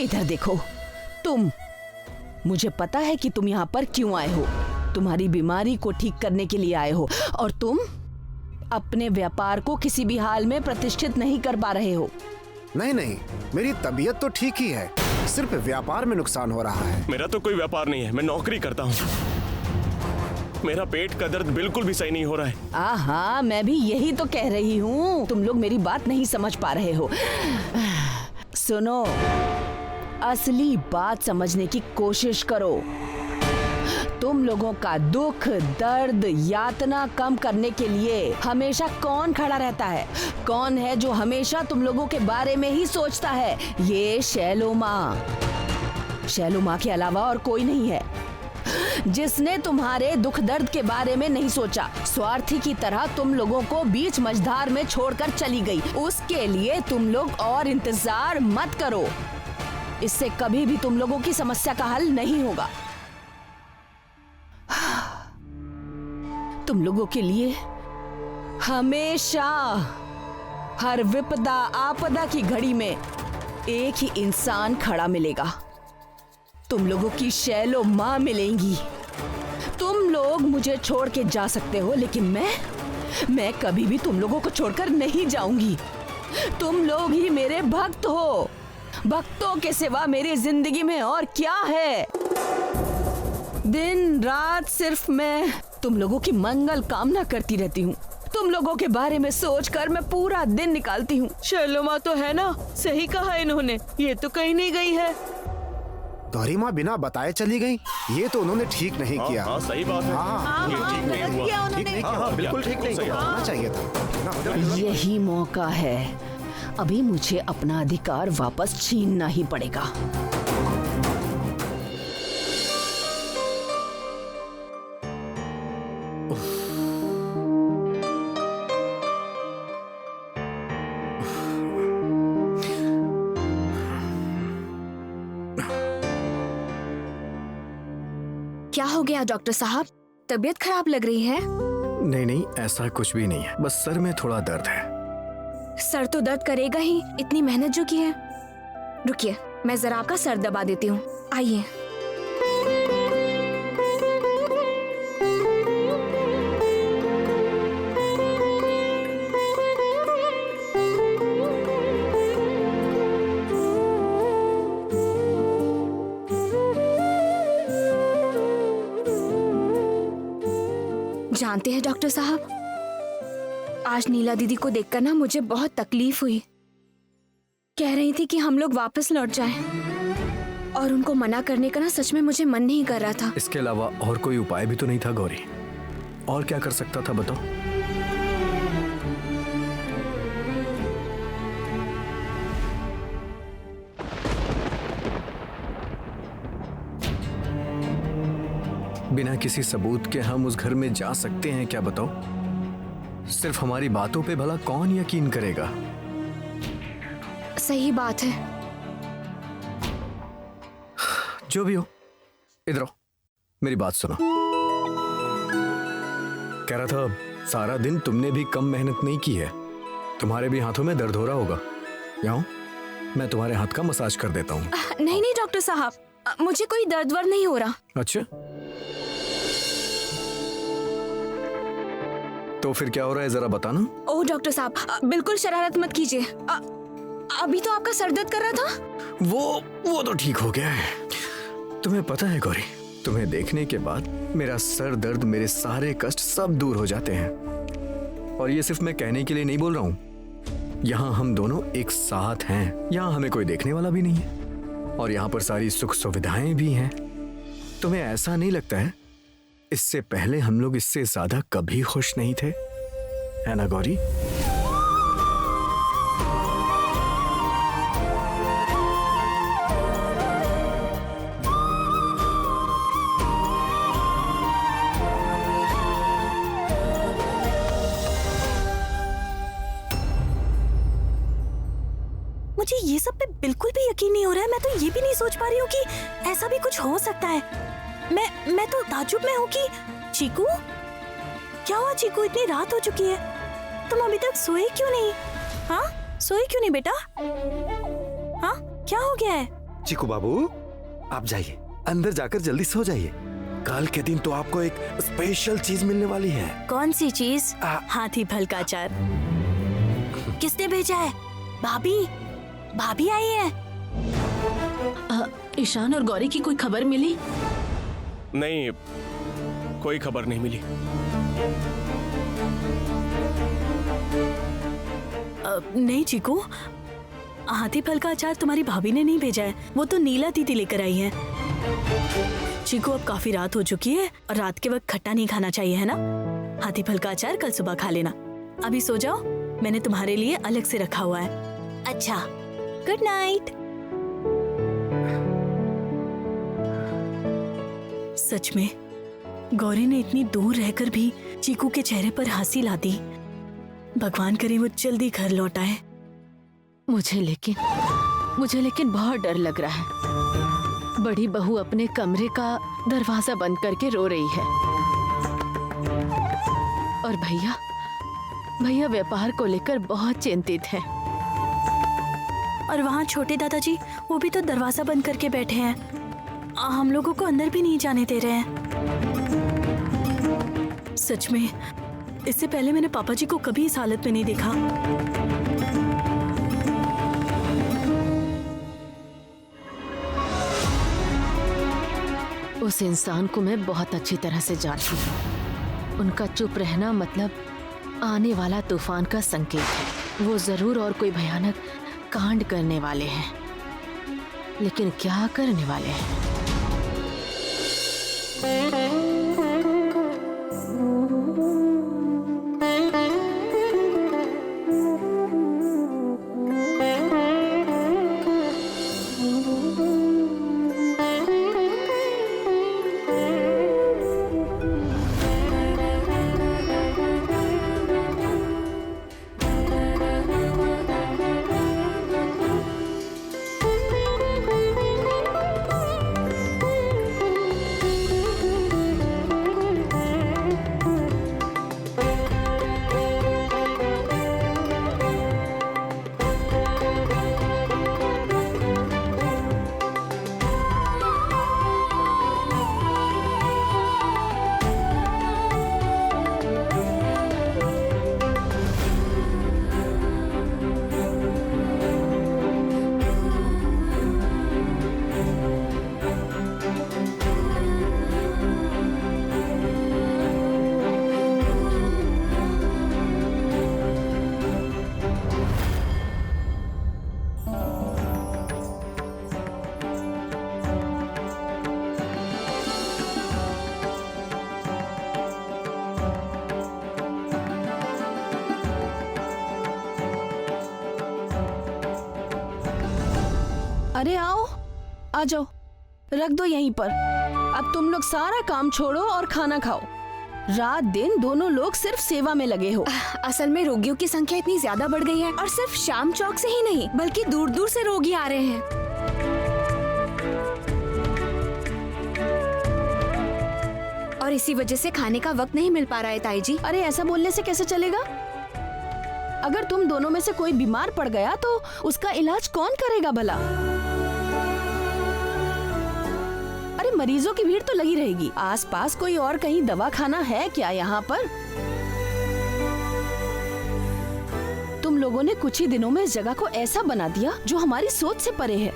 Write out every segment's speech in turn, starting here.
इधर देखो, मुझे पता है कि तुम यहाँ पर क्यों आए हो। तुम्हारी बीमारी को ठीक करने के लिए आए हो और तुम अपने व्यापार को किसी भी हाल में प्रतिष्ठित नहीं कर पा रहे हो। नहीं नहीं, मेरी तबीयत तो ठीक ही है, सिर्फ व्यापार में नुकसान हो रहा है। मेरा तो कोई व्यापार नहीं है, मैं नौकरी करता हूँ। मेरा पेट का दर्द बिल्कुल भी सही नहीं हो रहा है। हाँ, मैं भी यही तो कह रही हूँ, तुम लोग मेरी बात नहीं समझ पा रहे हो। सुनो, असली बात समझने की कोशिश करो। तुम लोगों का दुख, दर्द, यातना कम करने के लिए हमेशा कौन खड़ा रहता है? कौन है जो हमेशा तुम लोगों के बारे में ही सोचता है? ये शैलो माँ के अलावा और कोई नहीं है जिसने तुम्हारे दुख दर्द के बारे में नहीं सोचा। स्वार्थी की तरह तुम लोगों को बीच मझधार में छोड़कर चली गई। उसके लिए तुम लोग और इंतजार मत करो, इससे कभी भी तुम लोगों की समस्या का हल नहीं होगा। तुम लोगों के लिए हमेशा हर विपदा आपदा की घड़ी में एक ही इंसान खड़ा मिलेगा। तुम लोगों की शैलो माँ मिलेंगी। तुम लोग मुझे छोड़ के जा सकते हो, लेकिन मैं कभी भी तुम लोगों को छोड़कर नहीं जाऊंगी। तुम लोग ही मेरे भक्त हो। भक्तों के सिवा मेरी जिंदगी में और क्या है? दिन रात सिर्फ मैं तुम लोगों की मंगल कामना करती रहती हूँ। तुम लोगों के बारे में सोचकर मैं पूरा दिन निकालती हूँ। शैलो माँ तो है ना, सही कहा इन्होंने, ये तो कहीं नहीं गई है। गौरी माँ बिना बताए चली गई, ये तो उन्होंने ठीक नहीं किया। हाँ, सही बात है। हाँ, ये ठीक नहीं हुआ। ठीक नहीं किया, बिल्कुल ठीक नहीं किया, होना चाहिए था। यही मौका है, अभी मुझे अपना अधिकार वापस छीनना ही पड़ेगा। क्या हो गया डॉक्टर साहब? तबीयत खराब लग रही है। नहीं नहीं, ऐसा कुछ भी नहीं है, बस सर में थोड़ा दर्द है। सर तो दर्द करेगा ही, इतनी मेहनत जो की है। रुकिए, मैं जरा आपका सर दबा देती हूँ, आइए। जानते हैं डॉक्टर साहब, आज नीला दीदी को देखकर ना मुझे बहुत तकलीफ हुई। कह रही थी कि हम लोग वापस लौट जाएं, और उनको मना करने का ना सच में मुझे मन नहीं कर रहा था। इसके अलावा और कोई उपाय भी तो नहीं था गौरी, और क्या कर सकता था बताओ? बिना किसी सबूत के हम उस घर में जा सकते हैं क्या बताओ? सिर्फ हमारी बातों पे भला कौन यकीन करेगा? सही बात है। जो भी हो, इधर आओ, मेरी बात सुनो। कह रहा था, सारा दिन तुमने भी कम मेहनत नहीं की है, तुम्हारे भी हाथों में दर्द हो रहा होगा। यहाँ मैं तुम्हारे हाथ का मसाज कर देता हूँ। नहीं नहीं डॉक्टर साहब, मुझे कोई दर्द वर्द नहीं हो रहा। अच्छा, तो फिर क्या हो रहा है जरा बताना। ओह डॉक्टर साहब, बिल्कुल शरारत मत कीजिए। अभी तो आपका सर दर्द कर रहा था। वो तो ठीक हो गया है। तुम्हें पता है गौरी, तुम्हें देखने के बाद मेरा सर दर्द, मेरे सारे कष्ट सब दूर हो जाते हैं। और ये सिर्फ मैं कहने के लिए नहीं बोल रहा हूँ, यहाँ हम दोनों एक साथ हैं, यहाँ हमें कोई देखने वाला भी नहीं है, और यहाँ पर सारी सुख सुविधाएं भी हैं। तुम्हें ऐसा नहीं लगता है इससे पहले हम लोग इससे ज्यादा कभी खुश नहीं थे, है ना गौरी? मुझे ये सब पे बिल्कुल भी यकीन नहीं हो रहा है। मैं तो ये भी नहीं सोच पा रही हूँ कि ऐसा भी कुछ हो सकता है। मैं तो ताज्जुब में हूँ कि चीकू, क्या हुआ चीकू? इतनी रात हो चुकी है, तुम अभी तक सोए क्यों नहीं? हाँ, सोए क्यों नहीं बेटा? हाँ, क्या हो गया है? चीकू बाबू, आप जाइए, अंदर जाकर जल्दी सो जाइए। कल के दिन तो आपको एक स्पेशल चीज मिलने वाली है। कौन सी चीज? हाथी फल का अचार। किसने भेजा है? भाभी, भाभी आई है। ईशान और गौरी की कोई खबर मिली? नहीं, कोई खबर नहीं मिली। नहीं चीकू, हाथी फल का अचार तुम्हारी भाभी ने नहीं भेजा है, वो तो नीला दीदी लेकर आई है। चीकू, अब काफी रात हो चुकी है और रात के वक्त खट्टा नहीं खाना चाहिए, है ना? हाथी फल का अचार कल सुबह खा लेना। अभी सो जाओ, मैंने तुम्हारे लिए अलग से रखा हुआ है। अच्छा, गुड नाइट। सच में गौरी ने इतनी दूर रहकर भी चीकू के चेहरे पर हंसी ला दी। भगवान करे वो जल्दी घर लौट आए। मुझे लेकिन बहुत डर लग रहा है। बड़ी बहू अपने कमरे का दरवाजा बंद करके रो रही है और भैया व्यापार को लेकर बहुत चिंतित हैं। और वहाँ छोटे दादाजी, वो भी तो दरवाजा बंद करके बैठे हैं, हम लोगों को अंदर भी नहीं जाने दे रहे हैं। सच में इससे पहले मैंने पापा जी को कभी इस हालत में नहीं देखा। उस इंसान को मैं बहुत अच्छी तरह से जानती हूँ। उनका चुप रहना मतलब आने वाला तूफान का संकेत है। वो जरूर और कोई भयानक कांड करने वाले हैं, लेकिन क्या करने वाले हैं? अरे आओ, आ जाओ, रख दो यहीं पर। अब तुम लोग सारा काम छोड़ो और खाना खाओ। रात दिन दोनों लोग सिर्फ सेवा में लगे हो। असल में रोगियों की संख्या इतनी ज्यादा बढ़ गई है, और सिर्फ शाम चौक से ही नहीं बल्कि दूर दूर से रोगी आ रहे हैं। और इसी वजह से खाने का वक्त नहीं मिल पा रहा है ताई जी। अरे ऐसा बोलने से कैसे चलेगा? अगर तुम दोनों में से कोई बीमार पड़ गया तो उसका इलाज कौन करेगा भला? अरे मरीजों की भीड़ तो लगी रहेगी। आसपास कोई और कहीं दवा खाना है क्या यहाँ पर? तुम लोगों ने कुछ ही दिनों में इस जगह को ऐसा बना दिया जो हमारी सोच से परे है।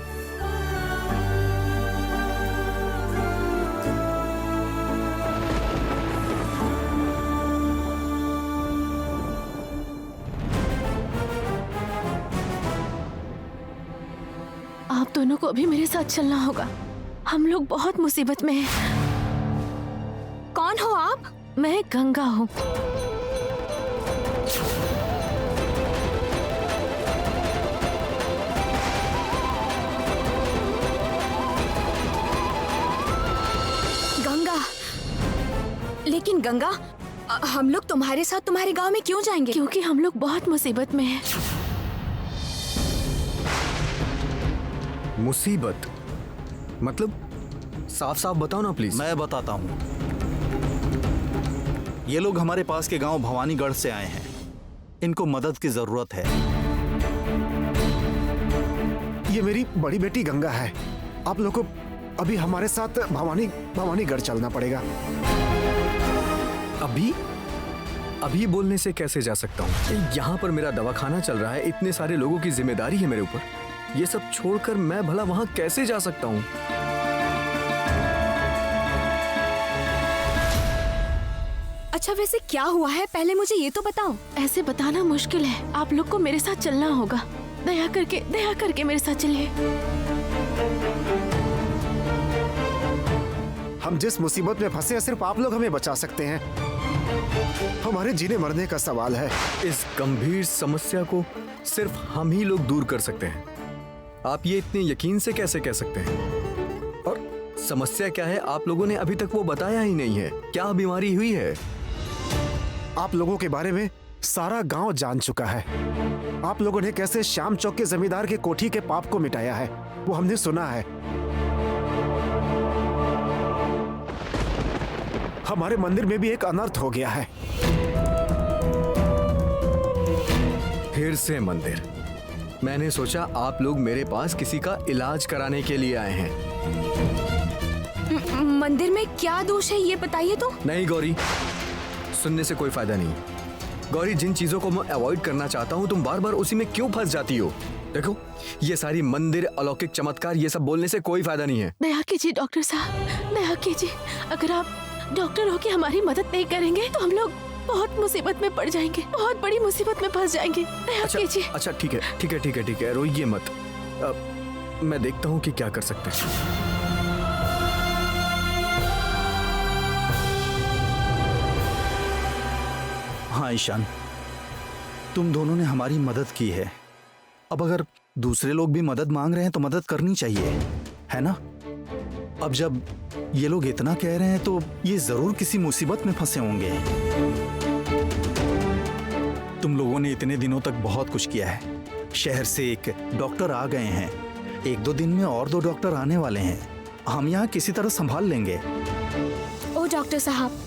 आप दोनों को अभी मेरे साथ चलना होगा। हम लोग बहुत मुसीबत में हैं। कौन हो आप? मैं गंगा हूँ। गंगा? लेकिन गंगा, हम लोग तुम्हारे साथ तुम्हारे गांव में क्यों जाएंगे? क्योंकि हम लोग बहुत मुसीबत में हैं। मुसीबत मतलब साफ साफ बताओ ना प्लीज। मैं बताता हूँ। ये लोग हमारे पास के गांव भवानीगढ़ से आए हैं। इनको मदद की जरूरत है। ये मेरी बड़ी बेटी गंगा है। आप लोगों को अभी हमारे साथ भवानीगढ़ चलना पड़ेगा। अभी बोलने से कैसे जा सकता हूँ? यहाँ पर मेरा दवाखाना चल रहा है, इतने सारे लोगों की जिम्मेदारी है मेरे ऊपर। ये सब छोड़कर मैं भला वहाँ कैसे जा सकता हूँ? अच्छा वैसे क्या हुआ है, पहले मुझे ये तो बताओ। ऐसे बताना मुश्किल है, आप लोग को मेरे साथ चलना होगा। दया करके मेरे साथ चलिए। हम जिस मुसीबत में फंसे हैं सिर्फ आप लोग हमें बचा सकते हैं। हमारे जीने मरने का सवाल है। इस गंभीर समस्या को सिर्फ हम ही लोग दूर कर सकते हैं। आप ये इतने यकीन से कैसे कह सकते हैं? और समस्या क्या है आप लोगों ने अभी तक वो बताया ही नहीं है। क्या बीमारी हुई है? आप लोगों के बारे में सारा गांव जान चुका है। आप लोगों ने कैसे श्याम चौक के जमींदार के कोठी के पाप को मिटाया है, वो हमने सुना है। हमारे मंदिर में भी एक अनर्थ हो गया है। फिर से मंदिर? मैंने सोचा आप लोग मेरे पास किसी का इलाज कराने के लिए आए हैं। मंदिर में क्या दोष है ये बताइए तो। नहीं गौरी, सुनने से कोई फायदा नहीं। गौरी, जिन चीजों को मैं अवॉइड करना चाहता हूँ तुम बार बार उसी में क्यों फंस जाती हो? देखो, ये सारी मंदिर, अलौकिक चमत्कार, ये सब बोलने से कोई फायदा नहीं है। दया कीजिए डॉक्टर साहब, दया कीजिए। अगर आप डॉक्टर होके हमारी मदद नहीं करेंगे तो हम लोग बहुत मुसीबत में पड़ जाएंगे, बहुत बड़ी मुसीबत में फंस जाएंगे। दया कीजिए। अच्छा ठीक है, रोइए मत। मैं देखता हूँ कि क्या कर सकते हैं। हाँ ईशान, तुम दोनों ने हमारी मदद की है। अब अगर दूसरे लोग भी मदद मांग रहे हैं तो मदद करनी चाहिए, है ना? अब जब ये लोग इतना कह रहे हैं तो ये जरूर किसी मुसीबत में फंसे होंगे। तुम लोगों ने इतने दिनों तक बहुत कुछ किया है। शहर से एक डॉक्टर आ गए हैं, 1-2 दिन में और 2 डॉक्टर आने वाले हैं। हम यहाँ किसी तरह संभाल लेंगे। ओ डॉक्टर साहब,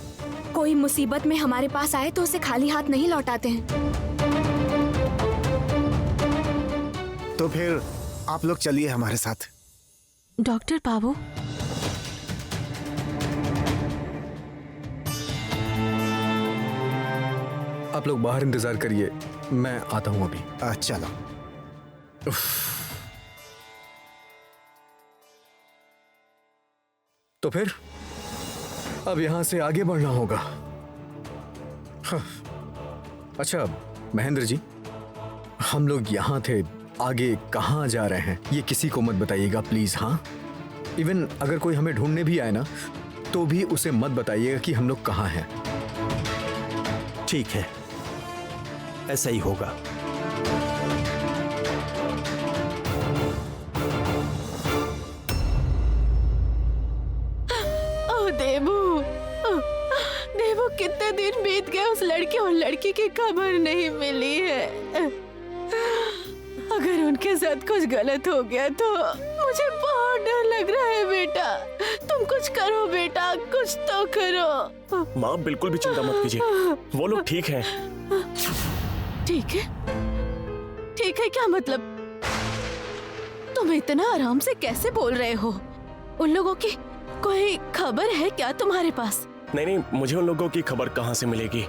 कोई मुसीबत में हमारे पास आए तो उसे खाली हाथ नहीं लौटाते हैं। तो फिर आप लोग चलिए हमारे साथ। डॉक्टर बाबू, आप लोग बाहर इंतजार करिए, मैं आता हूं अभी। चलो। तो फिर अब यहां से आगे बढ़ना होगा। हाँ। अच्छा महेंद्र जी, हम लोग यहाँ थे, आगे कहाँ जा रहे हैं ये किसी को मत बताइएगा प्लीज। हाँ, इवन अगर कोई हमें ढूंढने भी आए ना तो भी उसे मत बताइएगा कि हम लोग कहाँ हैं। ठीक है, ऐसा ही होगा। देवू, कितने दिन बीत गए, उस लड़के और लड़की की खबर नहीं मिली है। अगर उनके साथ कुछ गलत हो गया तो मुझे बहुत डर लग रहा है। बेटा, तुम कुछ करो बेटा, कुछ तो करो। माँ बिल्कुल भी चिंता मत कीजिए, वो लोग ठीक हैं। ठीक है? ठीक है क्या मतलब? तुम इतना आराम से कैसे बोल रहे हो? उन लोगों की कोई खबर है क्या तुम्हारे पास? नहीं, मुझे उन लोगों की खबर कहाँ से मिलेगी?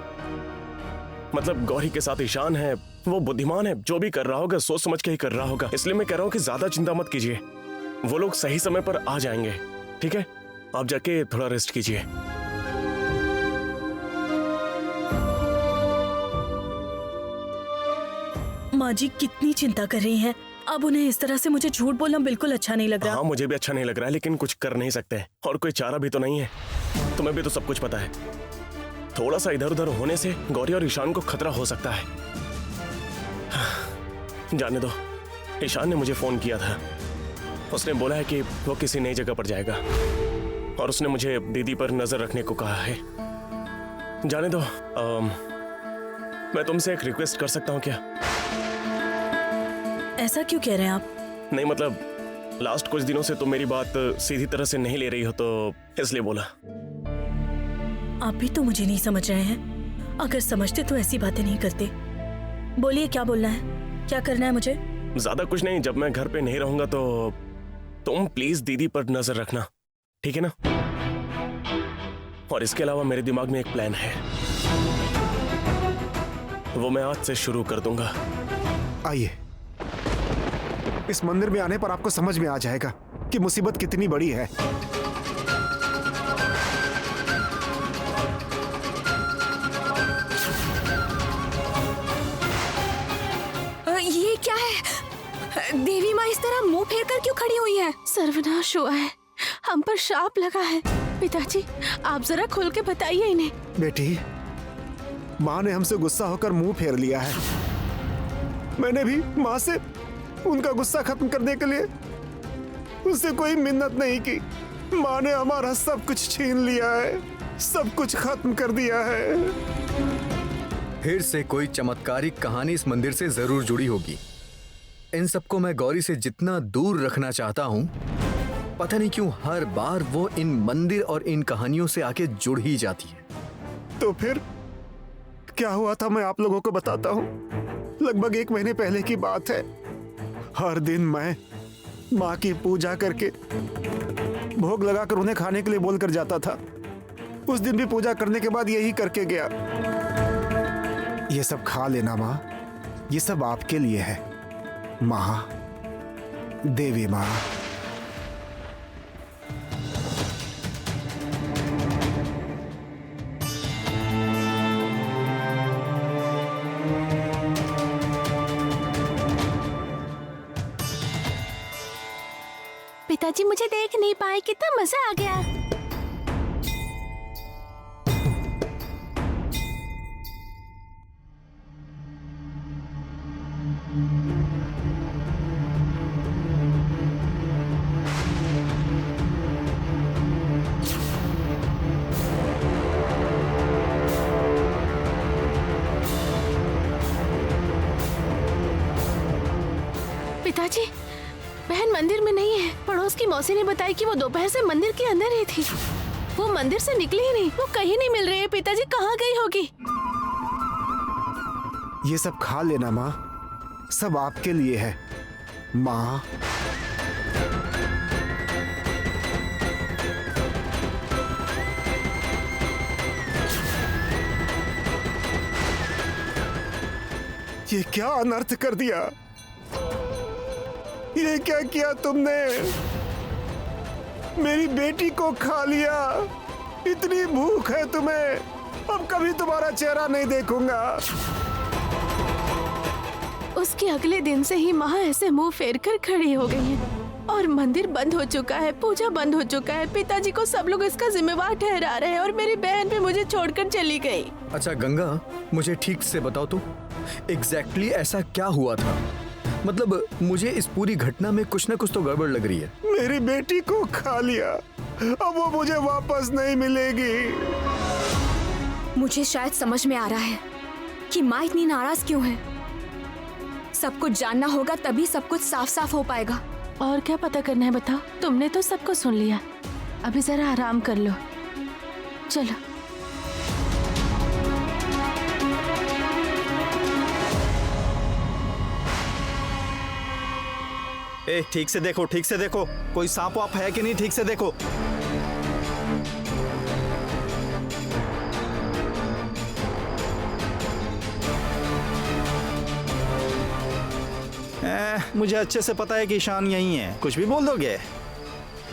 मतलब गौरी के साथ ईशान है, वो बुद्धिमान है, जो भी कर रहा होगा सोच समझ के ही कर रहा होगा। इसलिए मैं कह रहा हूँ कि ज्यादा चिंता मत कीजिए, वो लोग सही समय पर आ जाएंगे। ठीक है, आप जाके थोड़ा रेस्ट कीजिए। माँ जी कितनी चिंता कर रही हैं। अब उन्हें इस तरह से मुझे झूठ बोलना बिल्कुल अच्छा नहीं लग रहा। हाँ, मुझे भी अच्छा नहीं लग रहा है, लेकिन कुछ कर नहीं सकते और कोई चारा भी तो नहीं है। तुम्हें भी तो सब कुछ पता है। थोड़ा सा इधर उधर होने से गौरी और ईशान को खतरा हो सकता है। जाने दो, ईशान ने मुझे फोन किया था। उसने बोला है कि वो किसी नई जगह पर जाएगा और उसने मुझे दीदी पर नजर रखने को कहा है। जाने दो। मैं तुमसे एक रिक्वेस्ट कर सकता हूँ क्या? ऐसा क्यों कह रहे हैं आप? नहीं मतलब लास्ट कुछ दिनों से तुम मेरी बात सीधी तरह से नहीं ले रही हो, तो इसलिए बोला। आप भी तो मुझे नहीं समझ रहे हैं। अगर समझते तो ऐसी बातें नहीं करते। बोलिए क्या बोलना है, क्या करना है मुझे? ज्यादा कुछ नहीं, जब मैं घर पे नहीं रहूंगा तो तुम प्लीज दीदी पर नजर रखना, ठीक है ना? और इसके अलावा मेरे दिमाग में एक प्लान है, वो मैं आज से शुरू कर दूंगा। आइए, इस मंदिर में आने पर आपको समझ में आ जाएगा कि मुसीबत कितनी बड़ी है। ये क्या है? देवी माँ इस तरह मुंह फेर कर क्यों खड़ी हुई है? सर्वनाश हुआ है, हम पर शाप लगा है। पिताजी, आप जरा खुल के बताइए इन्हें। बेटी, माँ ने हमसे गुस्सा होकर मुंह फेर लिया है। मैंने भी माँ से उनका गुस्सा खत्म करने के लिए उससे कोई मिन्नत नहीं की। माँ ने हमारा सब कुछ छीन लिया है, सब कुछ खत्म कर दिया है। फिर से कोई चमत्कारिक कहानी इस मंदिर से जरूर जुड़ी होगी। इन सबको मैं गौरी से जितना दूर रखना चाहता हूँ, पता नहीं क्यों हर बार वो इन मंदिर और इन कहानियों से आके जुड़ ही जाती है। तो फिर क्या हुआ था मैं आप लोगों को बताता हूँ। लगभग 1 महीने पहले की बात है। हर दिन मैं माँ की पूजा करके भोग लगाकर उन्हें खाने के लिए बोलकर जाता था। उस दिन भी पूजा करने के बाद यही करके गया। ये सब खा लेना माँ, ये सब आपके लिए है माँ, देवी माँ। पिताजी मुझे देख नहीं पाए, कितना मजा आ गया। पिताजी, बहन मंदिर में नहीं है। पड़ोस की मौसी ने बताया कि वो दोपहर से मंदिर के अंदर ही थी। वो मंदिर से निकली ही नहीं, वो कहीं नहीं मिल रही है। पिताजी कहाँ गई होगी? ये सब खा लेना माँ, सब आपके लिए है माँ। ये क्या अनर्थ कर दिया, ये क्या किया तुमने? मेरी बेटी को खा लिया। इतनी भूख है तुम्हें, अब कभी तुम्हारा चेहरा नहीं देखूंगा। उसके अगले दिन से ही माँ ऐसे मुंह फेर कर खड़ी हो गई है और मंदिर बंद हो चुका है, पूजा बंद हो चुका है। पिताजी को सब लोग इसका जिम्मेवार ठहरा रहे हैं और मेरी बहन भी मुझे छोड़कर चली गई। अच्छा गंगा, मुझे ठीक से बताओ तो एग्जैक्टली ऐसा क्या हुआ था? मतलब मुझे इस पूरी घटना में कुछ न कुछ तो गड़बड़ लग रही है। मेरी बेटी को खा लिया, अब वो मुझे वापस नहीं मिलेगी। मुझे शायद समझ में आ रहा है कि माँ इतनी नाराज क्यों है। सब कुछ जानना होगा, तभी सब कुछ साफ साफ हो पाएगा। और क्या पता करना है बताओ? तुमने तो सब कुछ सुन लिया, अभी जरा आराम कर लो। चलो। ए, ठीक से देखो, ठीक से देखो, कोई सांप वाप है कि नहीं, ठीक से देखो। मुझे अच्छे से पता है कि ईशान यही है, कुछ भी बोल दोगे?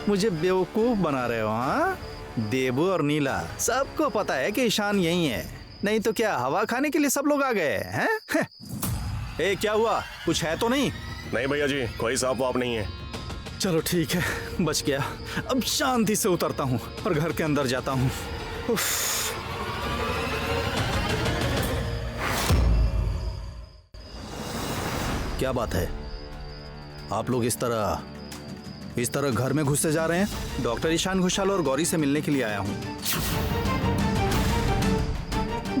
मुझे बेवकूफ बना रहे हो? हाँ, देबू और नीला सबको पता है कि ईशान यही है, नहीं तो क्या हवा खाने के लिए सब लोग आ गए हैं? ए, क्या हुआ, कुछ है तो नहीं? नहीं भैया जी, कोई सांप वाप नहीं है। चलो ठीक है, बच गया। अब शांति से उतरता हूँ और घर के अंदर जाता हूँ। क्या बात है, आप लोग इस तरह घर में घुसते जा रहे हैं? डॉक्टर ईशान घोषाल और गौरी से मिलने के लिए आया हूँ।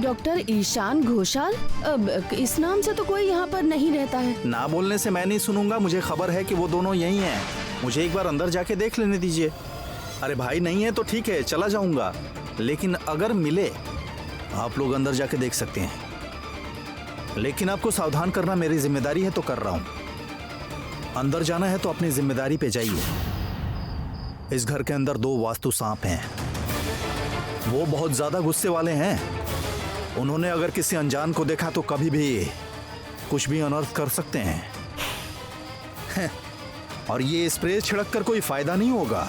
डॉक्टर ईशान घोषाल? अब इस नाम से तो कोई यहाँ पर नहीं रहता है। ना बोलने से मैं नहीं सुनूंगा, मुझे खबर है कि वो दोनों यही हैं। मुझे एक बार अंदर जाके देख लेने दीजिए। अरे भाई नहीं है तो ठीक है, चला जाऊंगा, लेकिन अगर मिले आप लोग अंदर जाके देख सकते हैं, लेकिन आपको सावधान करना मेरी जिम्मेदारी है तो कर रहा हूँ। अंदर जाना है तो अपनी जिम्मेदारी पे जाइए। इस घर के अंदर 2 वास्तु सांप हैं। वो बहुत ज्यादा गुस्से वाले हैं। उन्होंने अगर किसी अनजान को देखा तो कभी भी कुछ भी अनर्थ कर सकते हैं। और ये स्प्रे छिड़क कर कोई फायदा नहीं होगा।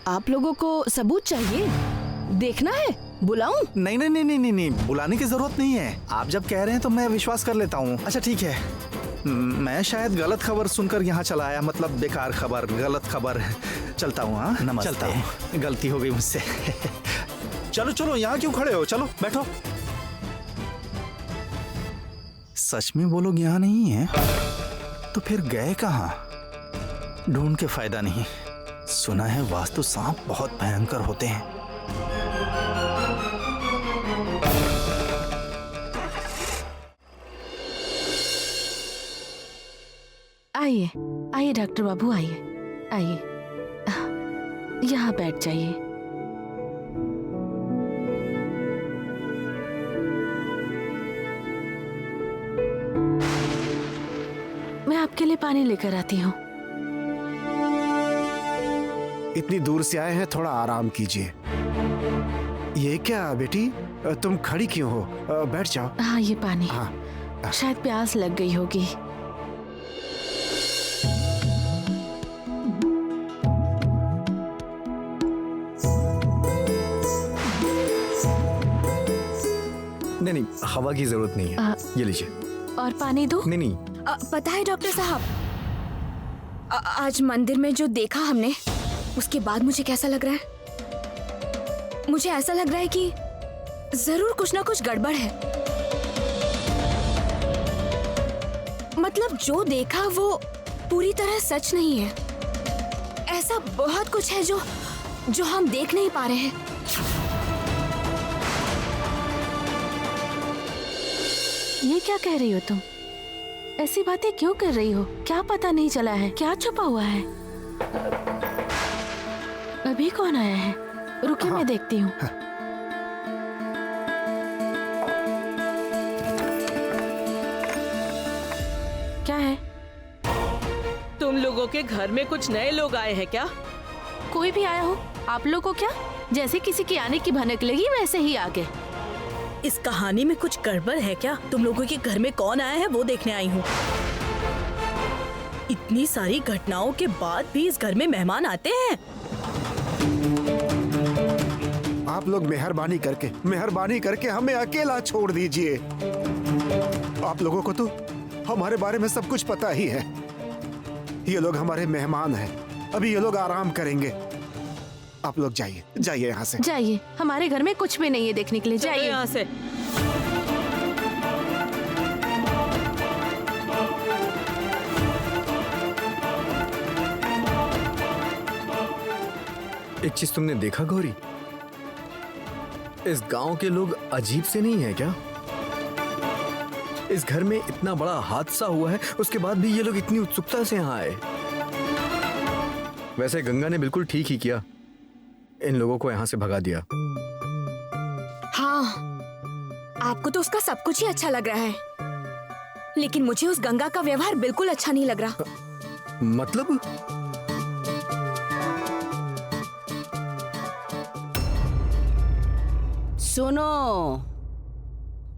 आप लोगों को सबूत चाहिए? देखना है? बुलाऊं? नहीं नहीं नहीं नहीं नहीं, बुलाने की जरूरत नहीं है। आप जब कह रहे हैं तो मैं विश्वास कर लेता हूँ। अच्छा ठीक है, मैं शायद गलत खबर सुनकर यहाँ चला आया, मतलब बेकार खबर, गलत खबर। चलता हूँ। हाँ नमस्ते। चलता हूँ, गलती हो गई मुझसे। चलो चलो, यहाँ क्यों खड़े हो, चलो बैठो। सच में वो लोग यहाँ नहीं है तो फिर गए कहाँ? ढूंढ के फायदा नहीं। सुना है वास्तु सांप बहुत भयंकर होते हैं। आइए आइए डॉक्टर बाबू, आइए आइए, यहाँ बैठ जाइए। मैं आपके लिए पानी लेकर आती हूँ। इतनी दूर से आए हैं, थोड़ा आराम कीजिए। ये क्या बेटी, तुम खड़ी क्यों हो? बैठ जाओ। हाँ ये पानी। हाँ। शायद प्यास लग गई होगी। नहीं नहीं, हवा की जरूरत नहीं है। ये लीजिए। और पानी दो? नहीं नहीं। पता है डॉक्टर साहब, आज मंदिर में जो देखा हमने, उसके बाद मुझे कैसा लग रहा है? मुझे ऐसा लग रहा है कि जरूर कुछ ना कुछ गड़बड़ है। मतलब जो देखा वो पूरी तरह सच नहीं है। ऐसा बहुत कुछ है जो हम देख नहीं पा रहे हैं। ये क्या कह रही हो तुम? ऐसी बातें क्यों कर रही हो? क्या पता नहीं चला है? क्या छुपा हुआ है? अभी कौन आया है? रुकिए, मैं देखती हूँ। क्या है? तुम लोगों के घर में कुछ नए लोग आए हैं क्या? कोई भी आया हो, आप लोग को क्या? जैसे किसी की आने की भनक लगी वैसे ही आ गए। इस कहानी में कुछ गड़बड़ है क्या? तुम लोगों के घर में कौन आया है वो देखने आई हूँ। इतनी सारी घटनाओं के बाद भी इस घर में मेहमान आते हैं। आप लोग मेहरबानी करके हमें अकेला छोड़ दीजिए। आप लोगों को तो हमारे बारे में सब कुछ पता ही है। ये लोग हमारे मेहमान हैं। अभी ये लोग आराम करेंगे। आप लोग जाइए यहाँ से। जाइए, हमारे घर में कुछ भी नहीं है देखने के लिए। चलो जाइए यहाँ से। एक चीज तुमने देखा गौरी, इस गांव के लोग अजीब से नहीं है क्या? इस घर में इतना बड़ा हादसा हुआ है, उसके बाद भी ये लोग इतनी उत्सुकता से यहाँ आए। वैसे गंगा ने बिल्कुल ठीक ही किया, इन लोगों को यहाँ से भगा दिया। हाँ, आपको तो उसका सब कुछ ही अच्छा लग रहा है, लेकिन मुझे उस गंगा का व्यवहार बिल्कुल अच्छा नहीं लग रहा। मतलब? सुनो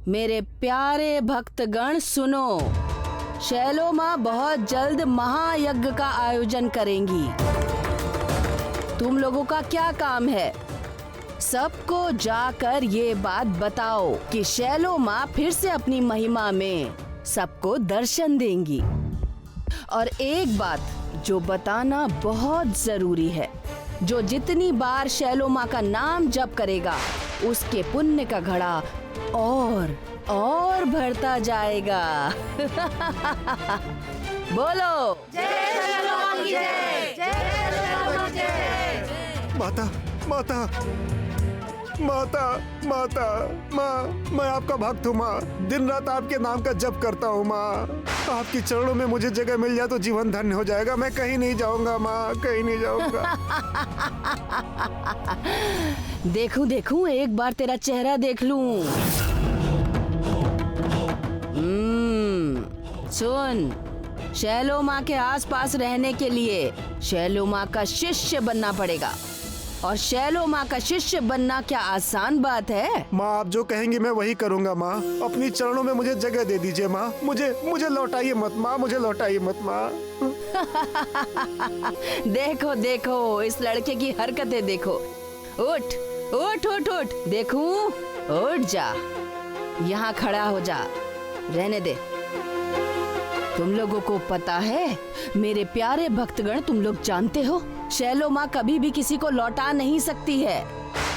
मेरे प्यारे भक्तगण, सुनो। शैलो माँ बहुत जल्द महायज्ञ का आयोजन करेंगी। तुम लोगों का क्या काम है? सबको जाकर ये बात बताओ कि शैलो माँ फिर से अपनी महिमा में सबको दर्शन देंगी। और एक बात जो बताना बहुत जरूरी है, जो जितनी बार शैलो माँ का नाम जप करेगा उसके पुण्य का घड़ा और भरता जाएगा। बोलो जय शैलो माँ की जय, जय शैलो माँ की जय। माता माता माता माता माँ, मैं आपका भक्त हूँ माँ। दिन रात आपके नाम का जप करता हूँ माँ। आपकी चरणों में मुझे जगह मिल जाए तो जीवन धन्य हो जाएगा। मैं कहीं नहीं जाऊंगा माँ, कहीं नहीं जाऊंगा। देखूं एक बार तेरा चेहरा देख लूं। सुन, शैलो माँ के आसपास रहने के लिए शैलो माँ का शिष्य बनना पड़ेगा। और शैलो माँ का शिष्य बनना क्या आसान बात है? माँ आप जो कहेंगी मैं वही करूँगा माँ। अपनी चरणों में मुझे जगह दे दीजिए माँ। मुझे लौटाइए मत माँ, मुझे लौटाइए मत माँ। देखो देखो इस लड़के की हरकतें देखो। उठ उठ उठ उठ, देखूं? उठ जा, यहाँ खड़ा हो जा, रहने दे। तुम लोगों को पता है, मेरे प्यारे भक्तगण, तुम लोग जानते हो शैलो माँ कभी भी किसी को लौटा नहीं सकती है।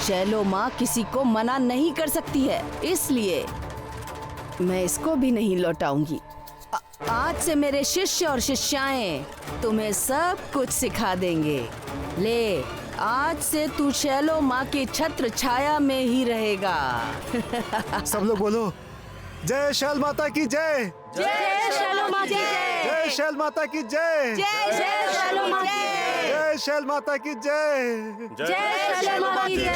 शैलो माँ किसी को मना नहीं कर सकती है, इसलिए मैं इसको भी नहीं लौटाऊंगी। आज से मेरे शिष्य और शिष्याएं तुम्हें सब कुछ सिखा देंगे। ले, आज से तू शैलो माँ की छत्र छाया में ही रहेगा। सब लोग बोलो, जय शैल माता की जय। जय शैलो माँ की जय। जय शैल माता की जय। जय शैलो माँ की जय। जय शैल माता की जय। जय शैलो माँ की जय।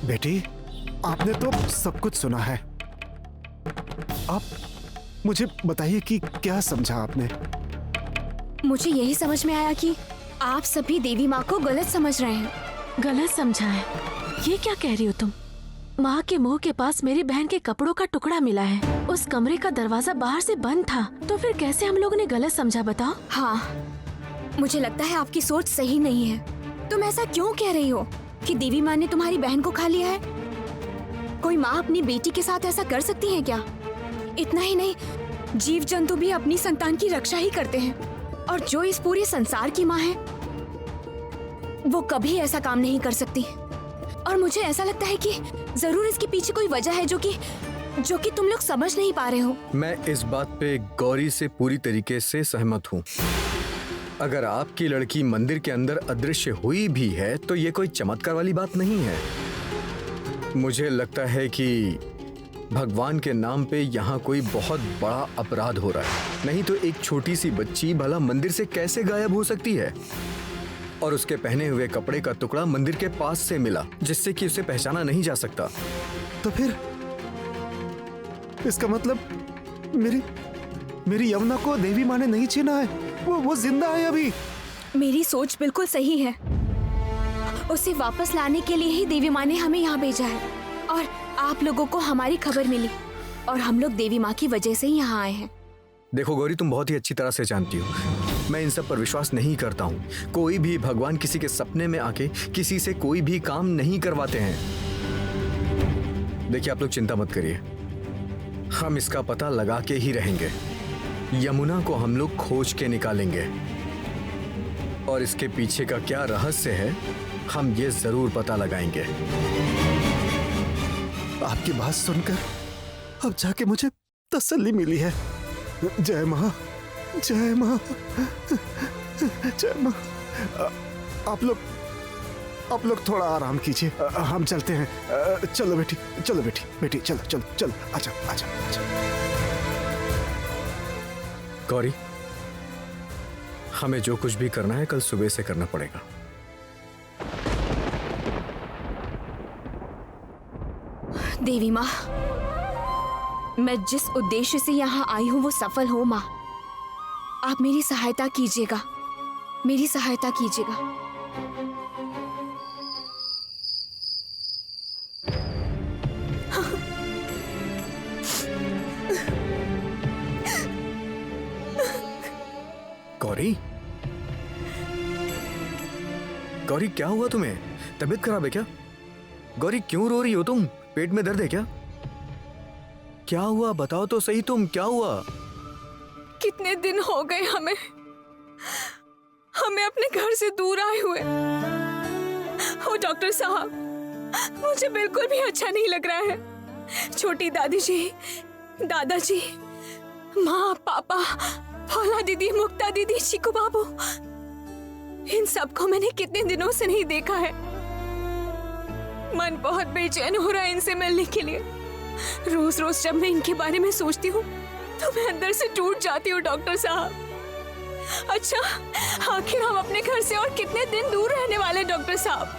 बेटी, आपने तो सब कुछ सुना है। आप मुझे बताइए कि क्या समझा आपने? मुझे यही समझ में आया कि आप सभी देवी माँ को गलत समझ रहे हैं। गलत समझा है? ये क्या कह रही हो तुम? माँ के मुंह के पास मेरी बहन के कपड़ों का टुकड़ा मिला है। उस कमरे का दरवाजा बाहर से बंद था, तो फिर कैसे हम लोगों ने गलत समझा, बताओ? हाँ, मुझे लगता है आपकी सोच सही नहीं है। तुम ऐसा क्यों कह रही हो कि देवी माँ ने तुम्हारी बहन को खा लिया है? कोई माँ अपनी बेटी के साथ ऐसा कर सकती है क्या? इतना ही नहीं, जीव जंतु भी अपनी संतान की रक्षा ही करते हैं, और जो इस पूरे संसार की माँ है वो कभी ऐसा काम नहीं कर सकती। और मुझे ऐसा लगता है कि जरूर इसके पीछे कोई वजह है जो कि तुम लोग समझ नहीं पा रहे हो। मैं इस बात पे गौरी से पूरी तरीके से सहमत हूँ। अगर आपकी लड़की मंदिर के अंदर अदृश्य हुई भी है तो ये कोई चमत्कार वाली बात नहीं है। मुझे लगता है कि भगवान के नाम पे यहाँ कोई बहुत बड़ा अपराध हो रहा है। नहीं तो एक छोटी सी बच्ची भला मंदिर से कैसे गायब हो सकती है? और उसके पहने हुए कपड़े का टुकड़ा मंदिर के पास से मिला, जिससे कि उसे पहचाना नहीं जा सकता। तो फिर इसका मतलब मेरी यमुना को देवी माँ ने नहीं छीना है। वो जिंदा है अभी। मेरी सोच बिल्कुल सही है। उसे वापस लाने के लिए ही देवी माँ ने हमें यहाँ भेजा है, और आप लोगों को हमारी खबर मिली और हम लोग देवी माँ की वजह से ही यहाँ आए हैं। देखो गौरी, तुम बहुत ही अच्छी तरह से जानती हो मैं इन सब पर विश्वास नहीं करता हूँ। कोई भी भगवान किसी के सपने में आके किसी से कोई भी काम नहीं करवाते हैं। देखिए, आप लोग चिंता मत करिए, हम इसका पता लगा के ही रहेंगे। यमुना को हम लोग खोज के निकालेंगे, और इसके पीछे का क्या रहस्य है हम ये जरूर पता लगाएंगे। आपकी बात सुनकर अब जाके मुझे तसल्ली मिली है। जय माँ, जय माँ, जय माँ। आप लोग थोड़ा आराम कीजिए, हम चलते हैं। चलो बेटी, चलो बेटी, चलो, आजा। गौरी, हमें जो कुछ भी करना है कल सुबह से करना पड़ेगा। देवी माँ, मैं जिस उद्देश्य से यहाँ आई हूँ वो सफल हो माँ। आप मेरी सहायता कीजिएगा, मेरी सहायता कीजिएगा। गौरी, क्या हुआ तुम्हें? तबीयत खराब है क्या? गौरी, क्यों रो रही हो तुम? पेट में दर्द है क्या? क्या हुआ, बताओ तो सही, तुम क्या हुआ? कितने दिन हो गए हमें अपने घर से दूर आए हुए। ओ डॉक्टर साहब, मुझे बिल्कुल भी अच्छा नहीं लग रहा है। छोटी दादी जी, दादाजी, माँ, पापा, भोला दीदी, मुक्ता दीदी, चीकू बाबू, इन सबको मैंने कितने दिनों से नहीं देखा है। मन बहुत बेचैन हो रहा है इनसे मिलने के लिए। रोज रोज जब मैं इनके बारे में सोचती हूँ तो मैं अंदर से टूट जाती हूँ डॉक्टर साहब। अच्छा, आखिर हम अपने घर से और कितने दिन दूर रहने वाले डॉक्टर साहब?